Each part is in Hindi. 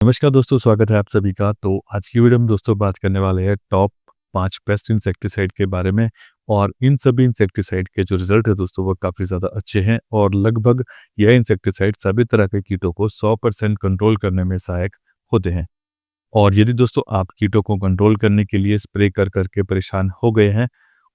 नमस्कार दोस्तों, स्वागत है आप सभी का। तो आज की वीडियो में दोस्तों बात करने वाले हैं टॉप 5 बेस्ट इंसेक्टिसाइड के बारे में। और इन सभी इंसेक्टिसाइड के जो रिजल्ट है दोस्तों वो काफ़ी ज़्यादा अच्छे हैं और लगभग यह इंसेक्टिसाइड सभी तरह के कीटों को 100% कंट्रोल करने में सहायक होते हैं। और यदि दोस्तों आप कीटों को कंट्रोल करने के लिए स्प्रे कर करके परेशान हो गए हैं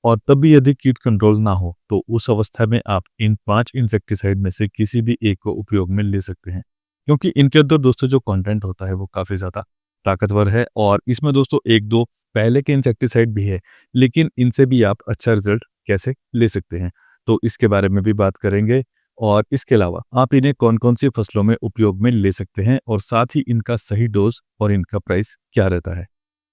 और तब भी यदि कीट कंट्रोल ना हो, तो उस अवस्था में आप इन 5 इंसेक्टिसाइड में से किसी भी एक को उपयोग में ले सकते हैं, क्योंकि इनके अंदर दोस्तों जो कंटेंट होता है वो काफ़ी ज़्यादा ताकतवर है। और इसमें दोस्तों एक दो पहले के इंसेक्टिसाइड भी है, लेकिन इनसे भी आप अच्छा रिजल्ट कैसे ले सकते हैं, तो इसके बारे में भी बात करेंगे। और इसके अलावा आप इन्हें कौन कौन सी फसलों में उपयोग में ले सकते हैं और साथ ही इनका सही डोज और इनका प्राइस क्या रहता है।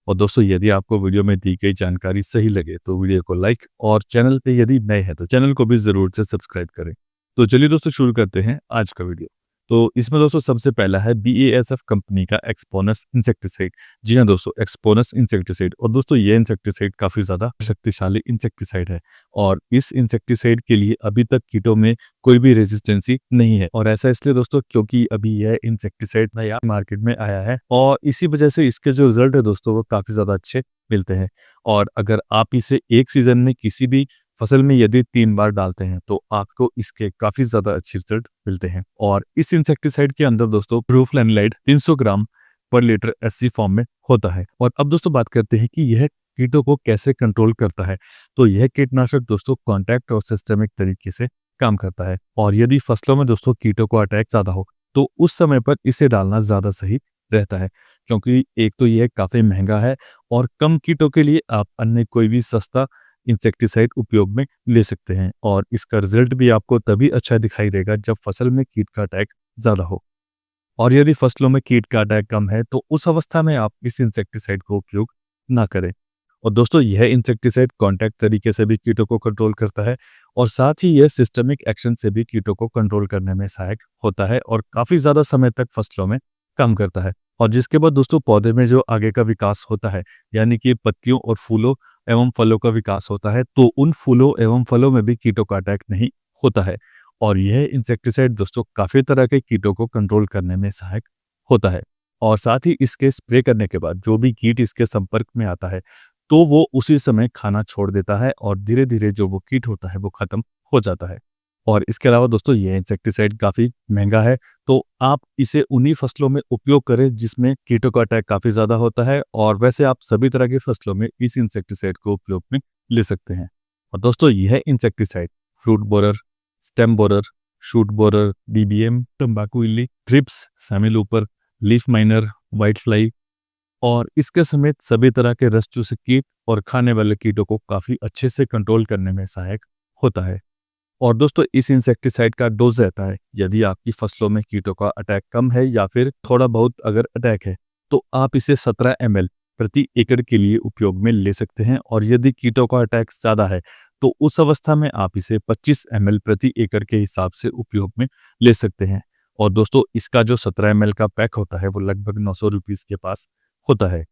और दोस्तों यदि आपको वीडियो में दी गई जानकारी सही लगे तो वीडियो को लाइक और चैनल पे यदि नए हैं तो चैनल को भी ज़रूर से सब्सक्राइब करें। तो चलिए दोस्तों शुरू करते हैं आज का वीडियो। तो इसमें दोस्तों सबसे पहला है BASF कंपनी का एक्सपोनस इंसेक्टिसाइड। जी हाँ दोस्तों, एक्सपोनस इंसेक्टिसाइड। और दोस्तों ये इंसेक्टिसाइड काफ़ी ज़्यादा शक्तिशाली इंसेक्टिसाइड है और इस इंसेक्टिसाइड के लिए अभी तक कीटों में कोई भी रेजिस्टेंसी नहीं है। और ऐसा इसलिए दोस्तों क्योंकि अभी यह इंसेक्टिसाइड नया मार्केट में आया है और इसी वजह से इसके जो रिजल्ट है दोस्तों वो काफ़ी ज़्यादा अच्छे मिलते हैं। और अगर आप इसे एक सीजन में किसी भी फसल में यदि 3 बार डालते हैं तो आपको इसके काफी ज्यादा अच्छे रिजल्ट मिलते हैं। और इस इंसेक्टिसाइड के अंदर दोस्तों प्रोफ्लैनोलाइड 300 ग्राम पर लीटर SC फॉर्म में होता है। और अब दोस्तों बात करते हैं कि यह कीटों को कैसे कंट्रोल करता है। तो यह कीटनाशक दोस्तों कॉन्टैक्ट और सिस्टमिक तरीके से काम करता है। और यदि फसलों में दोस्तों कीटों को अटैक ज्यादा हो तो उस समय पर इसे डालना ज्यादा सही रहता है, क्योंकि एक तो यह काफी महंगा है और कम कीटों के लिए आप अन्य कोई भी सस्ता इंसेक्टिसाइड उपयोग में ले सकते हैं। और इसका रिजल्ट भी आपको तभी अच्छा दिखाई देगा जब फसल में कीट का अटैक ज्यादा हो। और यदि फसलों में कीट का अटैक कम है तो उस अवस्था में आप इस इंसेक्टिसाइड को उपयोग ना करें। और दोस्तों यह इंसेक्टिसाइड कॉन्टैक्ट तरीके से भी कीटों को कंट्रोल करता है और साथ ही यह सिस्टमिक एक्शन से भी कीटों को कंट्रोल करने में सहायक होता है और काफी ज्यादा समय तक फसलों में काम करता है। और जिसके बाद दोस्तों पौधे में जो आगे का विकास होता है, यानी कि पत्तियों और फूलों एवं फलों का विकास होता है, तो उन फूलों एवं फलों में भी कीटों का अटैक नहीं होता है। और यह इंसेक्टिसाइड दोस्तों काफी तरह के कीटों को कंट्रोल करने में सहायक होता है। और साथ ही इसके स्प्रे करने के बाद जो भी कीट इसके संपर्क में आता है तो वो उसी समय खाना छोड़ देता है और धीरे धीरे जो वो कीट होता है वो खत्म हो जाता है। और इसके अलावा दोस्तों ये इंसेक्टिसाइड काफी महंगा है, तो आप इसे उन्हीं फसलों में उपयोग करें जिसमें कीटों का अटैक काफी ज्यादा होता है। और वैसे आप सभी तरह की फसलों में इस इंसेक्टिसाइड को उपयोग में ले सकते हैं। और दोस्तों यह insecticide fruit borer, stem borer, shoot borer, BBM, तंबाकू इल्ली, thrips, semilooper, leaf miner, white fly और इसके समेत सभी तरह के रस चूसे कीट और खाने वाले कीटों को काफी अच्छे से कंट्रोल करने में सहायक होता है। और दोस्तों इस इंसेक्टिसाइड का डोज रहता है, यदि आपकी फसलों में कीटों का अटैक कम है या फिर थोड़ा बहुत अगर अटैक है तो आप इसे 17 ml प्रति एकड़ के लिए उपयोग में ले सकते हैं। और यदि कीटों का अटैक ज्यादा है तो उस अवस्था में आप इसे 25 ml प्रति एकड़ के हिसाब से उपयोग में ले सकते हैं। और दोस्तों इसका जो 17 ml का पैक होता है वो लगभग 900 रुपीज के पास होता है।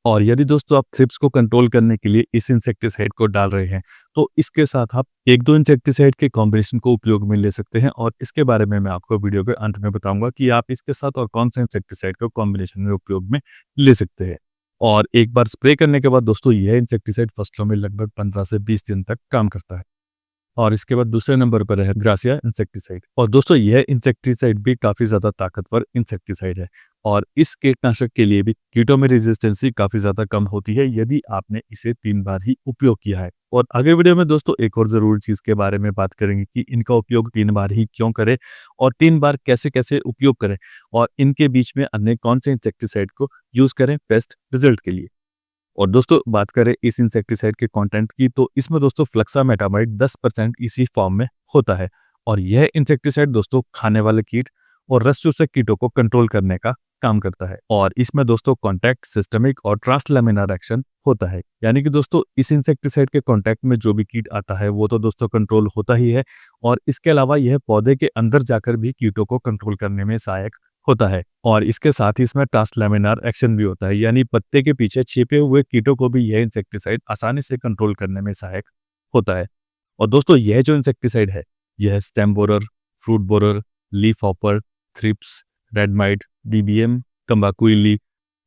और यदि दोस्तों आप थ्रिप्स को कंट्रोल करने के लिए इस इंसेक्टिसाइड को डाल रहे हैं तो इसके साथ आप एक दो इंसेक्टिसाइड के कॉम्बिनेशन को उपयोग में ले सकते हैं। और इसके बारे में मैं आपको वीडियो के अंत में बताऊंगा कि आप इसके साथ और कौन सा इंसेक्टिसाइड को कॉम्बिनेशन में उपयोग में ले सकते हैं। और एक बार स्प्रे करने के बाद दोस्तों यह इंसेक्टिसाइड फसलों में लगभग 15 से 20 दिन तक काम करता है। और इसके बाद दूसरे नंबर पर है ग्रासिया इंसेक्टिसाइड। और दोस्तों यह इंसेक्टिसाइड भी काफी ज्यादा ताकतवर इंसेक्टिसाइड है और इस कीटनाशक के लिए भी कीटों में रेजिस्टेंसी काफी ज्यादा कम होती है यदि आपने इसे 3 बार ही उपयोग किया है। और आगे वीडियो में दोस्तों एक और जरूरी चीज के बारे में बात करेंगे कि इनका उपयोग 3 बार ही क्यों करें और 3 बार कैसे कैसे उपयोग करें और इनके बीच में अन्य कौन से इंसेक्टिसाइड को यूज करें बेस्ट रिजल्ट के लिए। और दोस्तों बात करें इस इंसेक्टिसाइड के कंटेंट की तो इसमें दोस्तों फ्लक्सामेटामाइड 10% इसी फॉर्म में होता है। और यह इंसेक्टिसाइड दोस्तों खाने वाले कीट और रस चूसक कीटों को कंट्रोल करने का काम करता है। और इसमें दोस्तों कॉन्टैक्ट, सिस्टमिक और ट्रांसलैमिनार एक्शन होता है, यानी कि दोस्तों इस इंसेक्टिसाइड के कॉन्टैक्ट में जो भी कीट आता है वो तो दोस्तों कंट्रोल होता ही है और इसके अलावा यह पौधे के अंदर जाकर भी कीटों को कंट्रोल करने में सहायक होता है। और इसके साथ ही इसमें ट्रांसलैमिनार एक्शन भी होता है, यानी पत्ते के पीछे छिपे हुए कीटों को भी यह इंसेक्टिसाइड आसानी से कंट्रोल करने में सहायक होता है। और दोस्तों यह जो इंसेक्टिसाइड है यह stem borer, fruit borer, leaf hopper, thrips, red might, BBM, तंबाकू इल्ली,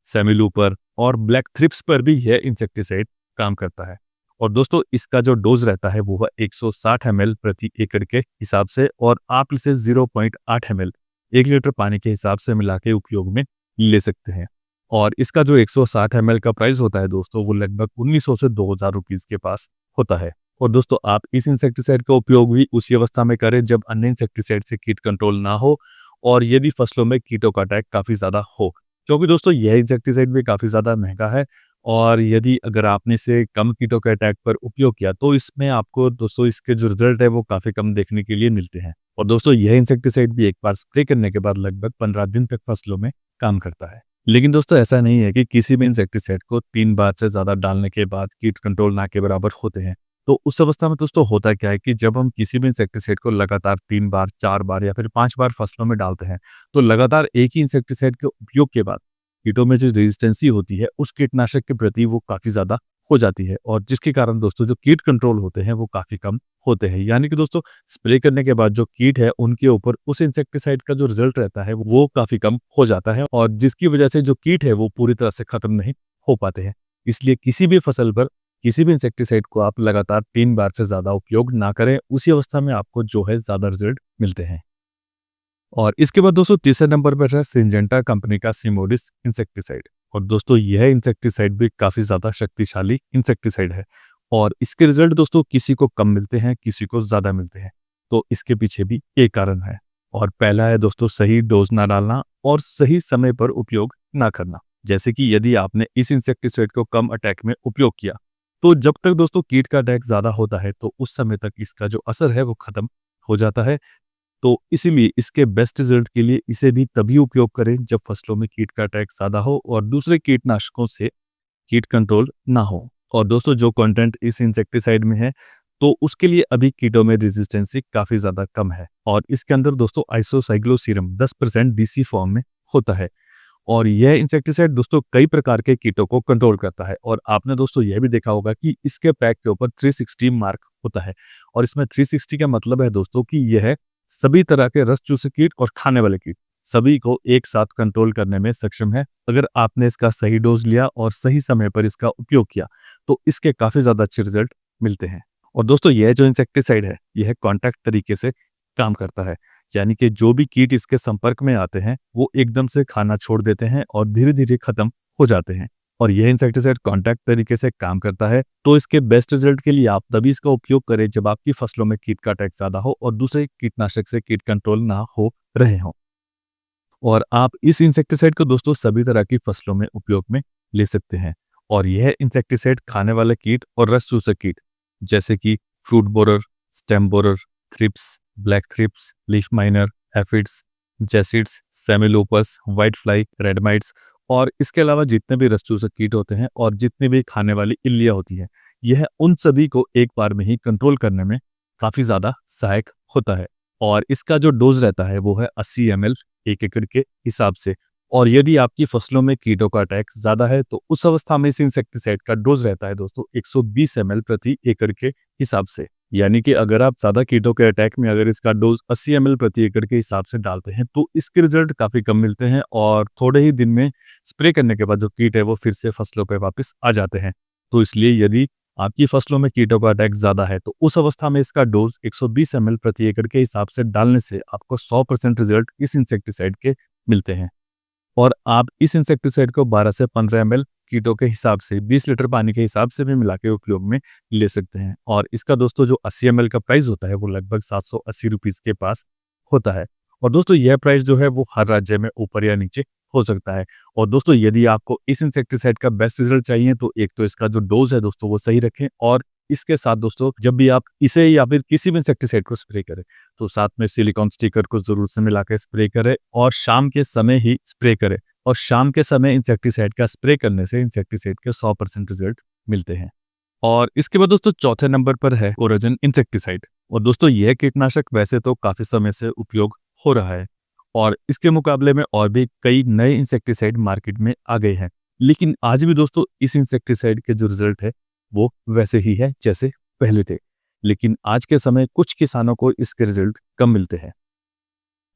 सेमिलूपर और ब्लैक थ्रिप्स पर भी यह इंसेक्टिसाइड काम करता है। और दोस्तों इसका जो डोज रहता है वो है 160 ml प्रति एकड़ के हिसाब से, और आप इसे 0.8 ml 1 लीटर पानी के हिसाब से मिला के उपयोग में ले सकते हैं। और इसका जो 160 ml का प्राइस होता है दोस्तों वो लगभग 1900 से 2000 रुपीज के पास होता है। और दोस्तों आप इस इंसेक्टिसाइड का उपयोग भी उसी अवस्था में करें जब अन्य इंसेक्टिसाइड से कीट कंट्रोल ना हो और यदि फसलों में कीटों का अटैक काफी ज्यादा हो, क्योंकि दोस्तों यह इंसेक्टिसाइड भी काफी ज्यादा महंगा है। और यदि अगर आपने इसे कम कीटों के अटैक पर उपयोग किया तो इसमें आपको दोस्तों इसके जो रिजल्ट है वो काफी कम देखने के लिए मिलते हैं। और दोस्तों यह इंसेक्टिसाइड भी एक बार स्प्रे करने के बाद लगभग 15 दिन तक फसलों में काम करता है। लेकिन दोस्तों ऐसा नहीं है कि किसी भी इंसेक्टिसाइड को 3 बार से ज्यादा डालने के बाद कीट कंट्रोल ना के बराबर होते हैं। तो उस अवस्था में दोस्तों होता क्या है कि जब हम किसी भी इंसेक्टिसाइड को लगातार 3 बार, 4 बार या फिर 5 बार फसलों में डालते हैं तो लगातार एक ही इंसेक्टिसाइड के उपयोग के बाद कीटों में जो रेजिस्टेंसी होती है उस कीटनाशक के प्रति वो काफी ज्यादा हो जाती है, और जिसके कारण दोस्तों जो कीट कंट्रोल होते हैं वो काफी कम होते हैं। यानी कि दोस्तों स्प्रे करने के बाद जो कीट है उनके ऊपर उस इंसेक्टिसाइड का जो रिजल्ट रहता है वो काफी कम हो जाता है, और जिसकी वजह से जो कीट है वो पूरी तरह से खत्म नहीं हो पाते हैं। इसलिए किसी भी फसल पर किसी भी इंसेक्टिसाइड को आप लगातार 3 बार से ज्यादा उपयोग ना करें, उसी अवस्था में आपको जो है ज्यादा रिजल्ट मिलते हैं। और इसके बाद दोस्तों तीसरे नंबर पर है सिंजेंटा कंपनी का सिमोडिस इंसेक्टिसाइड। और दोस्तों यह इंसेक्टिसाइड भी काफी ज्यादा शक्तिशाली इंसेक्टिसाइड है, और इसके रिजल्ट दोस्तों किसी को कम मिलते हैं, किसी को ज्यादा मिलते हैं। तो इसके पीछे भी एक कारण है, और पहला है दोस्तों सही डोज ना डालना और सही समय पर उपयोग ना करना। जैसे कि यदि आपने इस इंसेक्टिसाइड को कम अटैक में उपयोग किया तो जब तक दोस्तों कीट का अटैक ज्यादा होता है तो उस समय तक इसका जो असर है वो खत्म हो जाता है। तो इसीलिए इसके बेस्ट रिजल्ट के लिए इसे भी तभी उपयोग करें जब फसलों में कीट का अटैक ज्यादा हो और दूसरे कीटनाशकों से कीट कंट्रोल ना हो। और दोस्तों जो कंटेंट इस इंसेक्टिसाइड में है तो उसके लिए अभी कीटों में रेजिस्टेंसी काफी ज्यादा कम है, और इसके अंदर दोस्तों आइसोसाइक्लोसीरम 10% डीसी फॉर्म में होता है। और यह इंसेक्टिसाइड दोस्तों कई प्रकार के कीटों को कंट्रोल करता है। और आपने दोस्तों यह भी देखा होगा कि इसके पैक के ऊपर 360 मार्क होता है, और इसमें 360 का मतलब है दोस्तों कि यह सभी तरह के रस चूसे कीट और खाने वाले कीट सभी को एक साथ कंट्रोल करने में सक्षम है। अगर आपने इसका सही डोज लिया और सही समय पर इसका उपयोग किया तो इसके काफी ज्यादा अच्छे रिजल्ट मिलते हैं। और दोस्तों यह जो इंसेक्टिसाइड है यह कॉन्टैक्ट तरीके से काम करता है, यानी कि जो भी कीट इसके संपर्क में आते हैं वो एकदम से खाना छोड़ देते हैं और धीरे धीरे खत्म हो जाते हैं। और यह इंसेक्टिसाइड कॉन्टैक्ट तरीके से काम करता है, तो इसके बेस्ट रिजल्ट के लिए आप तभी इसका उपयोग करें जब आपकी फसलों में कीट का अटैक ज्यादा हो और दूसरे कीटनाशक से कीट कंट्रोल ना हो रहे हों। और आप इस इंसेक्टिसाइड को दोस्तों सभी तरह की फसलों में उपयोग में ले सकते हैं। और यह इंसेक्टिसाइड खाने वाले कीट और रस चूसक कीट जैसे कि fruit borer, stem borer, thrips, black thrips, leaf miner, aphids, jassids, semiloopers, white fly, red mites और इसके अलावा जितने भी रस चूसक कीट होते हैं और जितनी भी खाने वाली इल्लियां होती हैं, यह उन सभी को एक बार में ही कंट्रोल करने में काफी ज्यादा सहायक होता है। और इसका जो डोज रहता है वो है 80 ml 1 एकड़ के हिसाब से। और यदि आपकी फसलों में कीटों का अटैक ज्यादा है तो उस अवस्था में इस इंसेक्टिसाइड का डोज रहता है दोस्तों 120 ml प्रति एकड़ के हिसाब से। यानी कि अगर आप ज्यादा कीटों के अटैक में अगर इसका डोज 80 ml प्रति एकड़ के हिसाब से डालते हैं तो इसके रिजल्ट काफी कम मिलते हैं, और थोड़े ही दिन में स्प्रे करने के बाद जो कीट है वो फिर से फसलों पर वापस आ जाते हैं। तो इसलिए यदि आपकी फसलों में कीटों का अटैक ज्यादा है तो उस अवस्था में इसका डोज 120 ml प्रति एकड़ के हिसाब से डालने से आपको 100% रिजल्ट इस इंसेक्टिसाइड के मिलते हैं। और आप इस इंसेक्टिसाइड को 12 से 15 ml कीटों के हिसाब से 20 लीटर पानी के हिसाब से भी मिला के उपयोग में ले सकते हैं। और इसका दोस्तों जो 80 ml का प्राइस होता है वो लगभग 780 रुपीज के पास होता है। और दोस्तों यह प्राइस जो है वो हर राज्य में ऊपर या नीचे हो सकता है। और दोस्तों यदि आपको इस इंसेक्टिसाइड का बेस्ट रिजल्ट चाहिए तो एक तो इसका जो डोज है दोस्तों वो सही रखें, और इसके साथ दोस्तों जब भी आप इसे या फिर किसी भी इंसेक्टिसाइड को स्प्रे करें तो साथ में सिलिकॉन स्टिकर को जरूर से मिला के स्प्रे करें, और शाम के समय ही स्प्रे करें। और शाम के समय इंसेक्टिसाइड का स्प्रे करने से इंसेक्टिसाइड के 100% रिजल्ट मिलते हैं। और इसके बाद दोस्तों चौथे नंबर पर है कोराजन इंसेक्टिसाइड। और दोस्तों यह कीटनाशक वैसे तो काफी समय से उपयोग हो रहा है, और इसके मुकाबले में और भी कई नए इंसेक्टिसाइड मार्केट में आ गए हैं, लेकिन आज भी दोस्तों इस इंसेक्टिसाइड के जो रिजल्ट है वो वैसे ही है जैसे पहले थे। लेकिन आज के समय कुछ किसानों को इसके रिजल्ट कम मिलते हैं।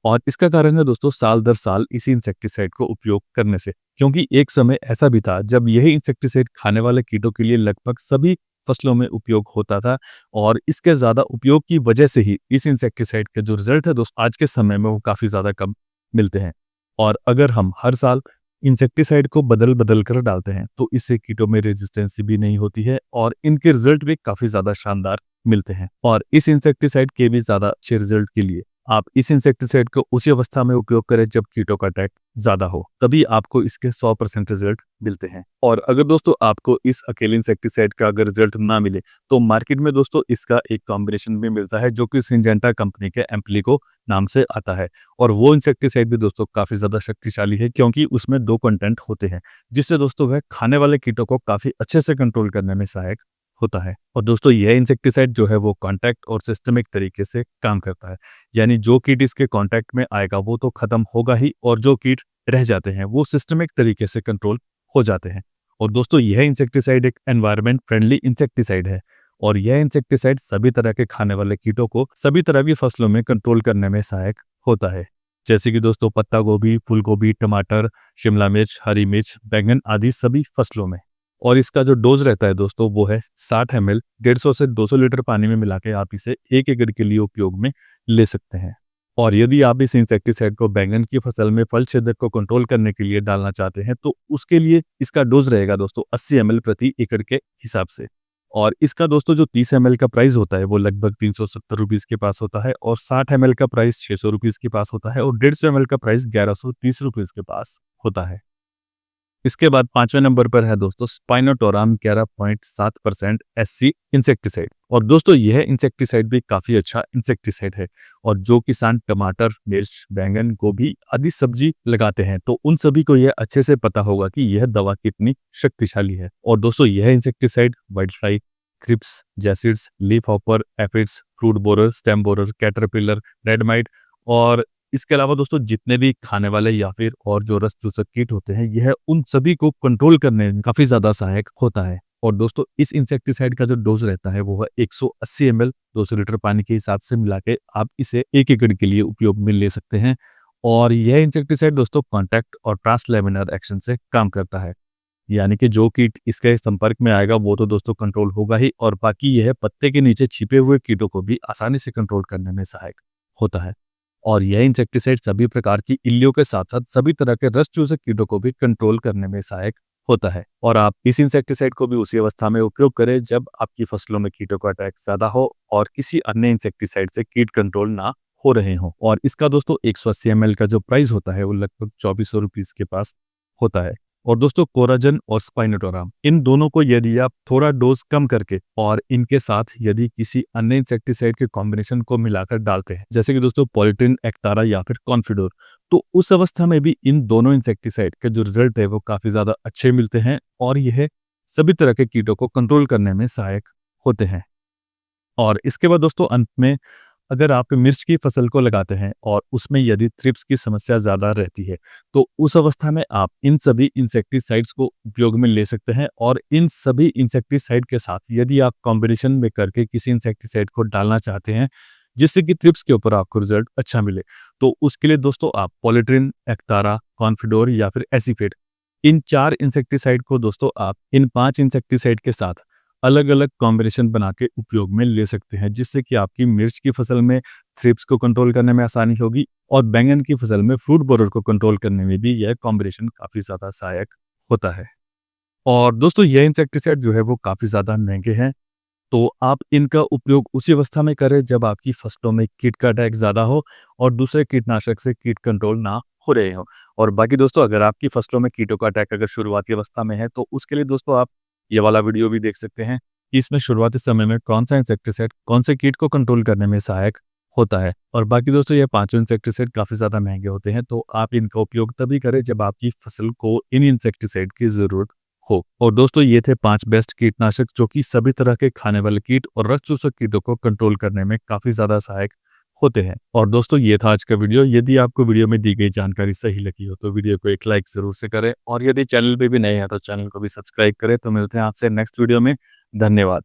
और इसका कारण है दोस्तों साल दर साल इसी इंसेक्टिसाइड को उपयोग करने से, क्योंकि एक समय ऐसा भी था जब यही इंसेक्टिसाइड खाने वाले कीटों के लिए लगभग सभी फसलों में उपयोग होता था और इसके ज्यादा उपयोग की वजह से ही इस इंसेक्टिसाइड के जो रिजल्ट है दोस्तों आज के समय में वो काफी ज्यादा कम मिलते हैं। और अगर हम हर साल इंसेक्टिसाइड को बदल बदल कर डालते हैं तो इससे कीटों में रेजिस्टेंस भी नहीं होती है और इनके रिजल्ट भी काफी ज्यादा शानदार मिलते हैं। और इस इंसेक्टिसाइड के भी ज्यादा अच्छे रिजल्ट के लिए आप इस इंसेक्टिसाइड को उसी अवस्था में उपयोग करें जब कीटों का अटैक ज्यादा हो, तभी आपको इसके 100% रिजल्ट मिलते हैं। और अगर दोस्तों आपको इस अकेले इंसेक्टिसाइड का अगर रिजल्ट ना मिले तो मार्केट में दोस्तों इसका एक कॉम्बिनेशन भी मिलता है जो कि सिंजेंटा कंपनी के एम्प्लीको नाम से आता है। और वो इंसेक्टिसाइड भी दोस्तों काफी ज्यादा शक्तिशाली है क्योंकि उसमें 2 कंटेंट होते हैं जिससे दोस्तों वह खाने वाले कीटों को काफी अच्छे से कंट्रोल करने में सहायक होता है। और दोस्तों यह इंसेक्टिसाइड जो है वो कॉन्टैक्ट और सिस्टमिक तरीके से काम करता है, यानी जो कीट इसके कॉन्टैक्ट में आएगा वो तो खत्म होगा ही और जो कीट रह जाते हैं वो सिस्टमिक तरीके से कंट्रोल हो जाते हैं। और दोस्तों यह इंसेक्टिसाइड एक एनवायरमेंट फ्रेंडली इंसेक्टिसाइड है और यह इंसेक्टिसाइड सभी तरह के खाने वाले कीटों को सभी तरह की फसलों में कंट्रोल करने में सहायक होता है, जैसे कि दोस्तों पत्ता गोभी, फूल गोभी, टमाटर, शिमला मिर्च, हरी मिर्च, बैंगन आदि सभी फसलों में। और इसका जो डोज रहता है दोस्तों वो है 60 ml 150 से 200 लीटर पानी में मिला के आप इसे 1 एकड़ के लिए उपयोग में ले सकते हैं। और यदि आप इस इंसेक्टिसाइड को बैंगन की फसल में फल छेदक को कंट्रोल करने के लिए डालना चाहते हैं तो उसके लिए इसका डोज रहेगा दोस्तों 80 ml प्रति एकड़ के हिसाब से। और इसका दोस्तों जो 30 ml का प्राइस होता है वो लगभग 370 रुपीज के पास होता है और 60 ml का प्राइस 600 रुपीज के पास होता है और 150 ml का प्राइस 1130 रुपीज के पास होता है। इसके बाद 5वें नंबर पर है दोस्तों स्पाइनोटोराम 11.7% SC इंसेक्टिसाइड। और दोस्तों यह इंसेक्टिसाइड भी काफी अच्छा इंसेक्टिसाइड है और जो किसान टमाटर, मिर्च, बैंगन, गोभी आदि सब्जी लगाते हैं तो उन सभी को यह अच्छे से पता होगा कि यह दवा कितनी शक्तिशाली है। और दोस्तों यह insecticide white fly, thrips, jassids, leaf hopper, aphids, fruit borer, stem borer, caterpillar, red mite और इसके अलावा दोस्तों जितने भी खाने वाले या फिर और जो रस चूसक कीट होते हैं यह उन सभी को कंट्रोल करने में काफी ज्यादा सहायक होता है। और दोस्तों इस इंसेक्टिसाइड का जो डोज रहता है वो है 180 ml 200 लीटर पानी के हिसाब से मिला के आप इसे 1 एकड़ के लिए उपयोग में ले सकते हैं। और यह इंसेक्टिसाइड दोस्तों कॉन्टैक्ट और ट्रांसलेमिनर एक्शन से काम करता है, यानी कि जो कीट इसके संपर्क में आएगा वो तो दोस्तों कंट्रोल होगा ही और बाकी यह पत्ते के नीचे छिपे हुए कीटों को भी आसानी से कंट्रोल करने में सहायक होता है। और यह इंसेक्टिसाइड सभी प्रकार की इल्लियों के साथ साथ सभी तरह के रस चूसक कीटों को भी कंट्रोल करने में सहायक होता है। और आप इस इंसेक्टिसाइड को भी उसी अवस्था में उपयोग करें जब आपकी फसलों में कीटों का अटैक ज्यादा हो और किसी अन्य इंसेक्टिसाइड से कीट कंट्रोल ना हो रहे हो। और इसका दोस्तों 180 ml का जो प्राइस होता है वो लगभग 2400 रुपीज के पास होता है। और दोस्तों कोराजन और स्पाइनोटोराम इन दोनों को यदि आप थोड़ा डोज कम करके और इनके साथ यदि किसी अन्य इंसेक्टिसाइड के कॉम्बिनेशन को मिलाकर डालते हैं जैसे कि दोस्तों पॉलिट्रिन, एक्तारा या फिर कॉन्फिडोर, तो उस अवस्था में भी इन दोनों इंसेक्टिसाइड के जो रिजल्ट है वो काफी ज्यादा अच्छे मिलते हैं और यह सभी तरह के कीटों को कंट्रोल करने में सहायक होते हैं। और इसके बाद दोस्तों अंत में अगर आप मिर्च की फसल को लगाते हैं और उसमें यदि थ्रिप्स की समस्या ज्यादा रहती है तो उस अवस्था में आप इन सभी इंसेक्टिसाइड्स को उपयोग में ले सकते हैं। और इन सभी इंसेक्टिसाइड के साथ यदि आप कॉम्बिनेशन में करके किसी इंसेक्टिसाइड को डालना चाहते हैं जिससे कि थ्रिप्स के ऊपर आपको रिजल्ट अच्छा मिले तो उसके लिए दोस्तों आप पॉलिट्रिन, एक्तारा, कॉन्फिडोर या फिर एसीफेट इन 4 इंसेक्टिसाइड को दोस्तों आप इन 5 इंसेक्टिसाइड के साथ अलग अलग कॉम्बिनेशन बना के उपयोग में ले सकते हैं जिससे कि आपकी मिर्च की फसल में थ्रिप्स को कंट्रोल करने में आसानी होगी और बैंगन की फसल में फ्रूट बोरर को कंट्रोल करने में भी यह कॉम्बिनेशन काफी ज्यादा सहायक होता है। और दोस्तों यह इंसेक्टिसाइड जो है वो काफी ज्यादा महंगे हैं तो आप इनका उपयोग उसी अवस्था में करें जब आपकी फसलों में कीट का अटैक ज्यादा हो और दूसरे कीटनाशक से कीट कंट्रोल ना हो रहे हो। और बाकी दोस्तों अगर आपकी फसलों में कीटों का अटैक अगर शुरुआती अवस्था में है तो उसके लिए दोस्तों आप ये वाला वीडियो भी देख सकते हैं कि इसमें शुरुआती समय में कौन सा इंसेक्टिसाइड कौन से कीट को कंट्रोल करने में सहायक होता है। और बाकी दोस्तों ये 5 इंसेक्टिसाइड काफी ज्यादा महंगे होते हैं तो आप इनका उपयोग तभी करें जब आपकी फसल को इन इंसेक्टिसाइड की जरूरत हो। और दोस्तों ये थे 5 बेस्ट कीटनाशक जो कि सभी तरह के खाने वाले कीट और रस चूसक कीटों को कंट्रोल करने में काफी ज्यादा सहायक होते हैं। और दोस्तों ये था आज का वीडियो। यदि आपको वीडियो में दी गई जानकारी सही लगी हो तो वीडियो को एक लाइक जरूर से करें और यदि चैनल पे भी नए हैं तो चैनल को भी सब्सक्राइब करें। तो मिलते हैं आपसे नेक्स्ट वीडियो में। धन्यवाद।